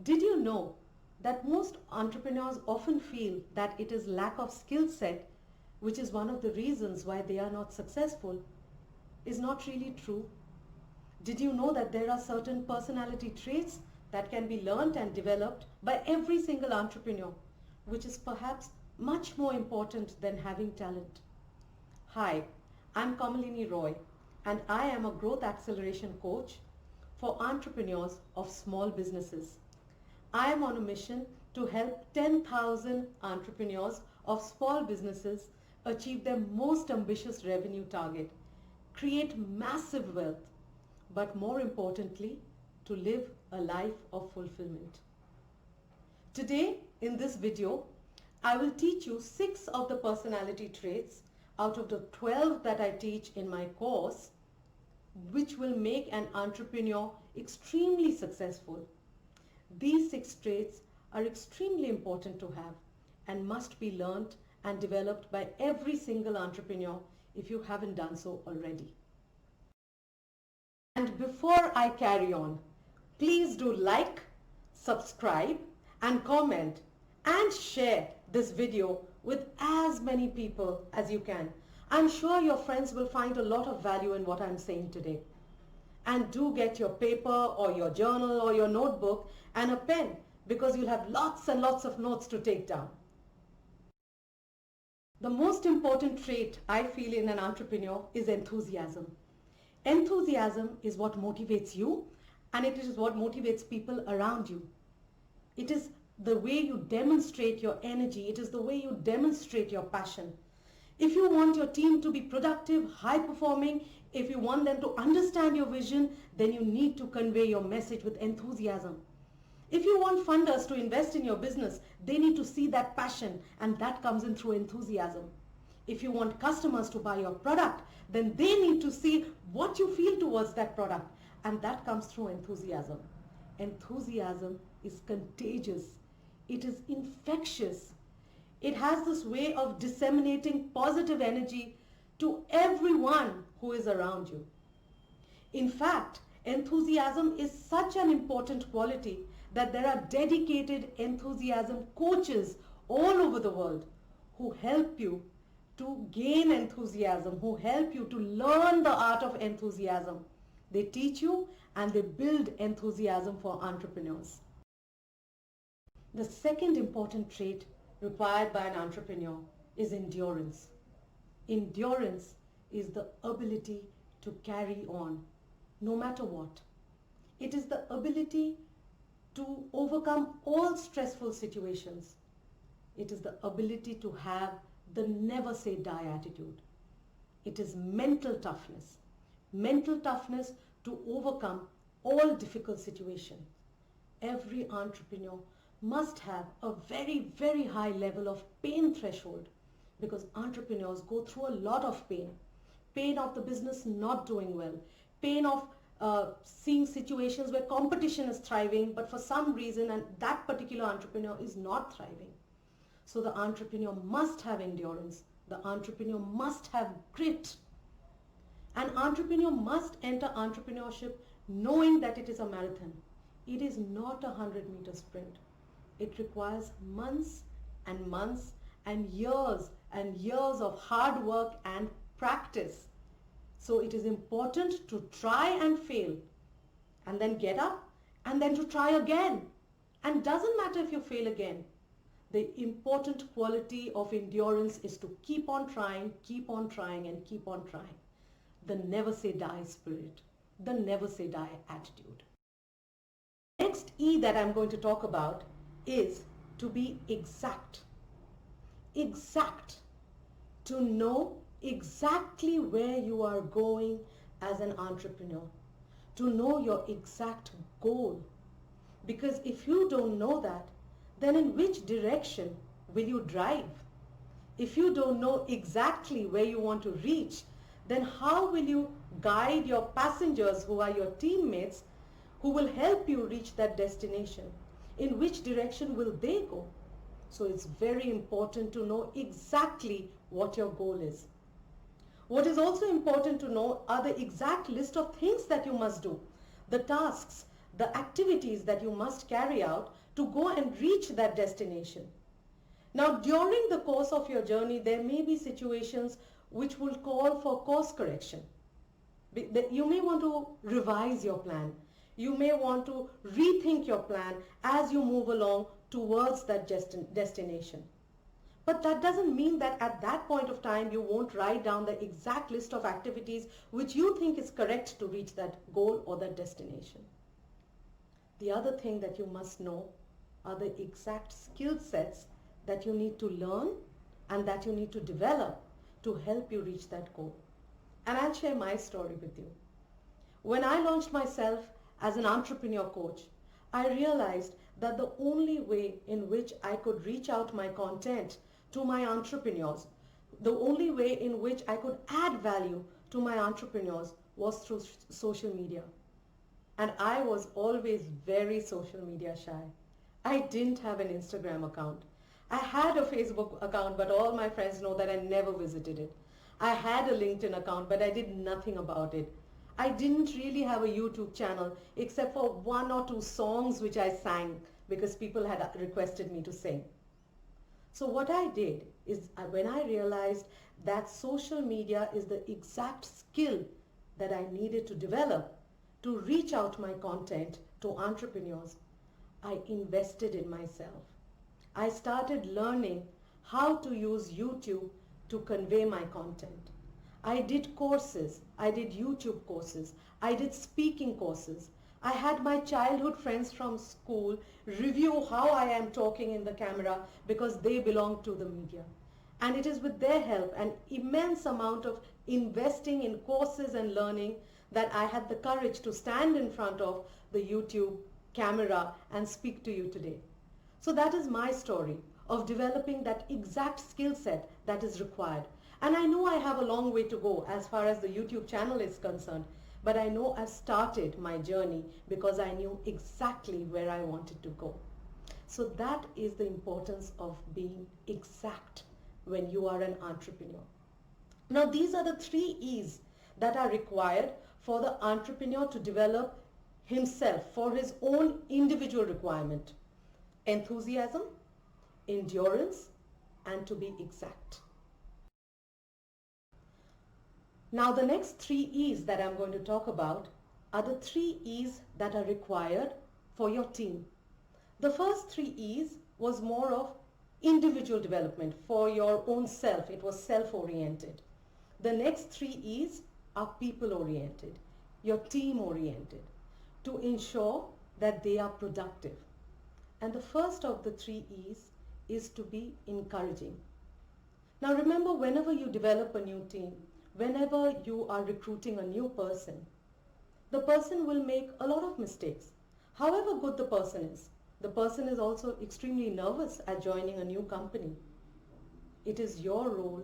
Did you know that most entrepreneurs often feel that it is lack of skill set, which is one of the reasons why they are not successful, is not really true? Did you know that there are certain personality traits that can be learned and developed by every single entrepreneur, which is perhaps much more important than having talent? Hi, I'm Kamalini Roy, and I am a growth acceleration coach for entrepreneurs of small businesses. I am on a mission to help 10,000 entrepreneurs of small businesses achieve their most ambitious revenue target, create massive wealth, but more importantly, to live a life of fulfillment. Today, in this video, I will teach you 6 of the personality traits out of the 12 that I teach in my course, which will make an entrepreneur extremely successful. These 6 traits are extremely important to have and must be learnt and developed by every single entrepreneur if you haven't done so already. And before I carry on, please do like, subscribe and comment and share this video with as many people as you can. I'm sure your friends will find a lot of value in what I'm saying today. And do get your paper or your journal or your notebook and a pen, because you'll have lots and lots of notes to take down. The most important trait I feel in an entrepreneur is enthusiasm. Enthusiasm is what motivates you, and it is what motivates people around you. It is the way you demonstrate your energy. It is the way you demonstrate your passion. If you want your team to be productive, high performing, if you want them to understand your vision, then you need to convey your message with enthusiasm. If you want funders to invest in your business, they need to see that passion, and that comes in through enthusiasm. If you want customers to buy your product, then they need to see what you feel towards that product, and that comes through enthusiasm. Enthusiasm is contagious. It is infectious. It has this way of disseminating positive energy to everyone who is around you. In fact, enthusiasm is such an important quality that there are dedicated enthusiasm coaches all over the world who help you to gain enthusiasm, who help you to learn the art of enthusiasm. They teach you and they build enthusiasm for entrepreneurs. The second important trait required by an entrepreneur is endurance. Endurance is the ability to carry on no matter what. It is the ability to overcome all stressful situations. It is the ability to have the never say die attitude. It is mental toughness to overcome all difficult situations. Every entrepreneur must have a very, very high level of pain threshold, because entrepreneurs go through a lot of pain. Pain of the business not doing well, pain of seeing situations where competition is thriving, but for some reason and that particular entrepreneur is not thriving. So the entrepreneur must have endurance. The entrepreneur must have grit. An entrepreneur must enter entrepreneurship knowing that it is a marathon. It is not a 100-meter sprint. It requires months and months and years of hard work and practice. So it is important to try and fail, and then get up, and then to try again. And doesn't matter if you fail again. The important quality of endurance is to keep on trying and keep on trying. The never say die spirit, the never say die attitude. Next E that I'm going to talk about is to be exact. Exact. To know exactly where you are going as an entrepreneur. To know your exact goal. Because if you don't know that, then in which direction will you drive? If you don't know exactly where you want to reach, then how will you guide your passengers who are your teammates who will help you reach that destination? In which direction will they go? So it's very important to know exactly what your goal is. What is also important to know are the exact list of things that you must do, the tasks, the activities that you must carry out to go and reach that destination. Now, during the course of your journey, there may be situations which will call for course correction. You may want to revise your plan. You may want to rethink your plan as you move along towards that destination. But that doesn't mean that at that point of time you won't write down the exact list of activities which you think is correct to reach that goal or that destination. The other thing that you must know are the exact skill sets that you need to learn and that you need to develop to help you reach that goal. And I'll share my story with you. When I launched myself as an entrepreneur coach, I realized that the only way in which I could reach out my content to my entrepreneurs, the only way in which I could add value to my entrepreneurs was through social media. And I was always very social media shy. I didn't have an Instagram account. I had a Facebook account, but all my friends know that I never visited it. I had a LinkedIn account, but I did nothing about it. I didn't really have a YouTube channel except for 1 or 2 songs which I sang because people had requested me to sing. So what I did is when I realized that social media is the exact skill that I needed to develop to reach out my content to entrepreneurs, I invested in myself. I started learning how to use YouTube to convey my content. I did courses, I did YouTube courses, I did speaking courses. I had my childhood friends from school review how I am talking in the camera because they belong to the media. And it is with their help, an immense amount of investing in courses and learning, that I had the courage to stand in front of the YouTube camera and speak to you today. So that is my story of developing that exact skill set that is required. And I know I have a long way to go as far as the YouTube channel is concerned, but I know I've started my journey because I knew exactly where I wanted to go. So that is the importance of being exact when you are an entrepreneur. Now, these are the 3 E's that are required for the entrepreneur to develop himself for his own individual requirement: enthusiasm, endurance, and to be exact. Now, the next 3 E's that I'm going to talk about are the 3 E's that are required for your team. The first 3 E's was more of individual development for your own self. It was self-oriented. The next 3 E's are people-oriented, your team-oriented, to ensure that they are productive. And the first of the 3 E's is to be encouraging. Now remember, whenever you develop a new team, whenever you are recruiting a new person, the person will make a lot of mistakes. However good the person is also extremely nervous at joining a new company. It is your role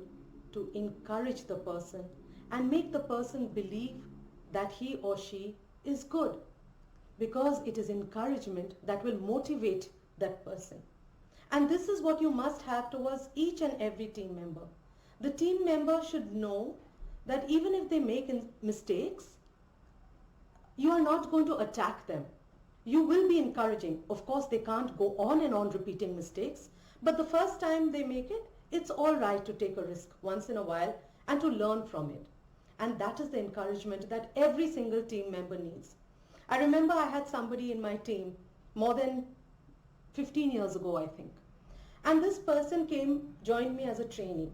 to encourage the person and make the person believe that he or she is good, because it is encouragement that will motivate that person. And this is what you must have towards each and every team member. The team member should know that even if they make mistakes, you are not going to attack them. You will be encouraging. Of course, they can't go on and on repeating mistakes, but the first time they make it, it's all right to take a risk once in a while and to learn from it. And that is the encouragement that every single team member needs. I remember I had somebody in my team more than 15 years ago, I think. And this person joined me as a trainee,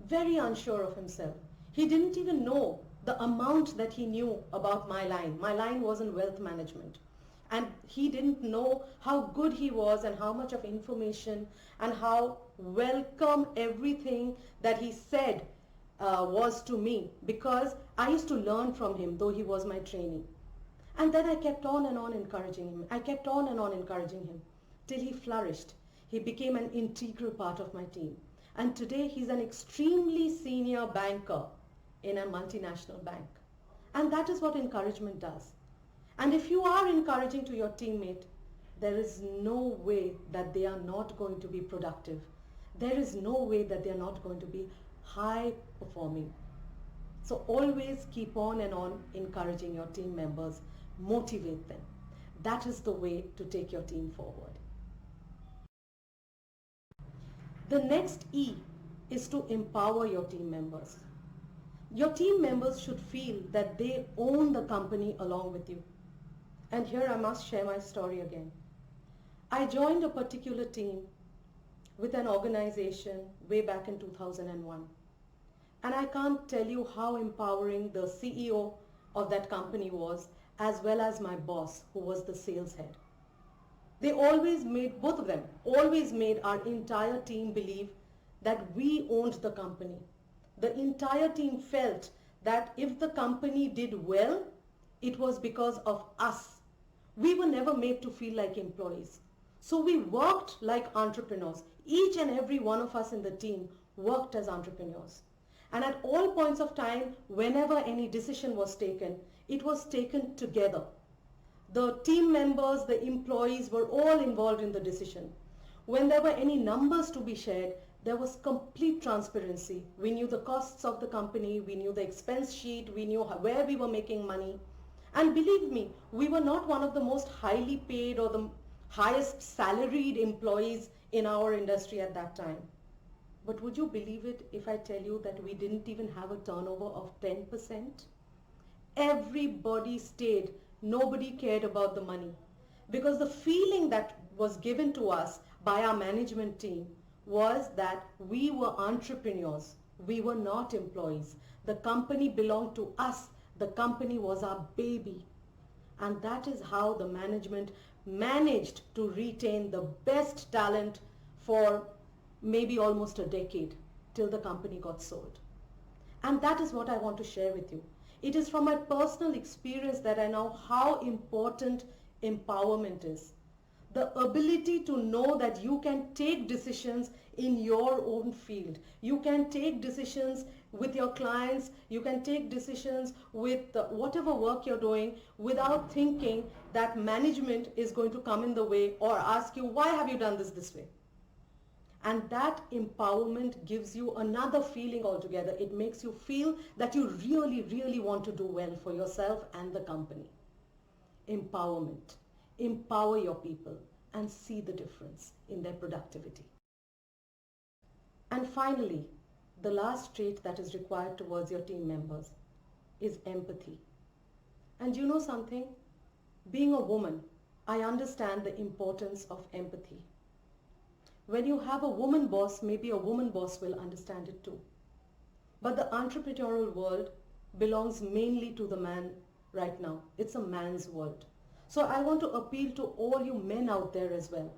very unsure of himself. He didn't even know the amount that he knew about my line. My line was in wealth management. And he didn't know how good he was and how much of information and how welcome everything that he said was to me, because I used to learn from him, though he was my trainee. And then I kept on and on encouraging him. I kept on and on encouraging him till he flourished. He became an integral part of my team. And today he's an extremely senior banker in a multinational bank. And that is what encouragement does. And if you are encouraging to your teammate, there is no way that they are not going to be productive. There is no way that they are not going to be high performing. So always keep on and on encouraging your team members. Motivate them. That is the way to take your team forward. The next E is to empower your team members. Your team members should feel that they own the company along with you. And here I must share my story again. I joined a particular team with an organization way back in 2001. And I can't tell you how empowering the CEO of that company was, as well as my boss, who was the sales head. They always made, both of them, always made our entire team believe that we owned the company. The entire team felt that if the company did well, it was because of us. We were never made to feel like employees. So we worked like entrepreneurs. Each and every one of us in the team worked as entrepreneurs. And at all points of time, whenever any decision was taken, it was taken together. The team members, the employees were all involved in the decision. When there were any numbers to be shared, there was complete transparency. We knew the costs of the company, we knew the expense sheet, we knew where we were making money. And believe me, we were not one of the most highly paid or the highest salaried employees in our industry at that time. But would you believe it if I tell you that we didn't even have a turnover of 10%? Everybody stayed. Nobody cared about the money. Because the feeling that was given to us by our management team was that we were entrepreneurs. We were not employees. The company belonged to us. The company was our baby. And that is how the management managed to retain the best talent for maybe almost a decade till the company got sold. And that is what I want to share with you. It is from my personal experience that I know how important empowerment is. The ability to know that you can take decisions in your own field. You can take decisions with your clients. You can take decisions with whatever work you're doing without thinking that management is going to come in the way or ask you, why have you done this way? And that empowerment gives you another feeling altogether. It makes you feel that you really, really want to do well for yourself and the company. Empowerment. Empower your people and see the difference in their productivity. And finally, the last trait that is required towards your team members is empathy. And you know something? Being a woman, I understand the importance of empathy. When you have a woman boss, maybe a woman boss will understand it too. But the entrepreneurial world belongs mainly to the man right now. It's a man's world. So I want to appeal to all you men out there as well.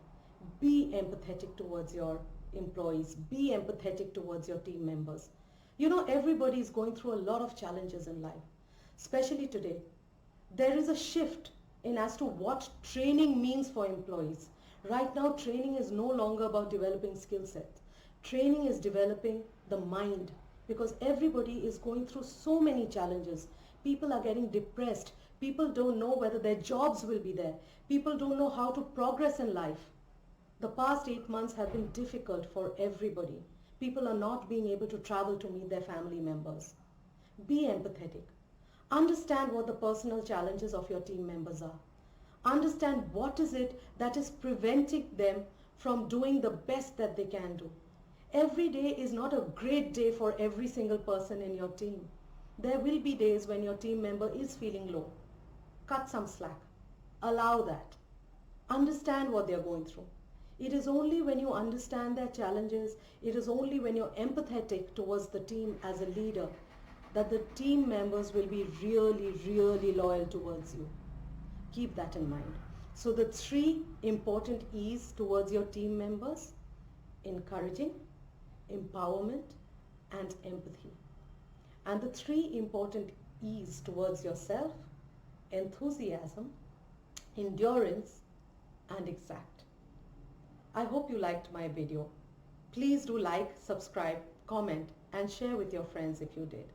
Be empathetic towards your employees. Be empathetic towards your team members. You know, everybody is going through a lot of challenges in life, especially today. There is a shift in as to what training means for employees. Right now, training is no longer about developing skill sets. Training is developing the mind, because everybody is going through so many challenges. People are getting depressed. People don't know whether their jobs will be there. People don't know how to progress in life. The past 8 months have been difficult for everybody. People are not being able to travel to meet their family members. Be empathetic. Understand what the personal challenges of your team members are. Understand what is it that is preventing them from doing the best that they can do. Every day is not a great day for every single person in your team. There will be days when your team member is feeling low. Cut some slack. Allow that. Understand what they are going through. It is only when you understand their challenges, it is only when you're empathetic towards the team as a leader that the team members will be really, really loyal towards you. Keep that in mind. So the 3 important E's towards your team members: encouraging, empowerment, and empathy. And the 3 important E's towards yourself: enthusiasm, endurance, and exact. I hope you liked my video. Please do like, subscribe, comment, and share with your friends if you did.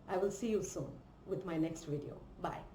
I will see you soon with my next video. Bye.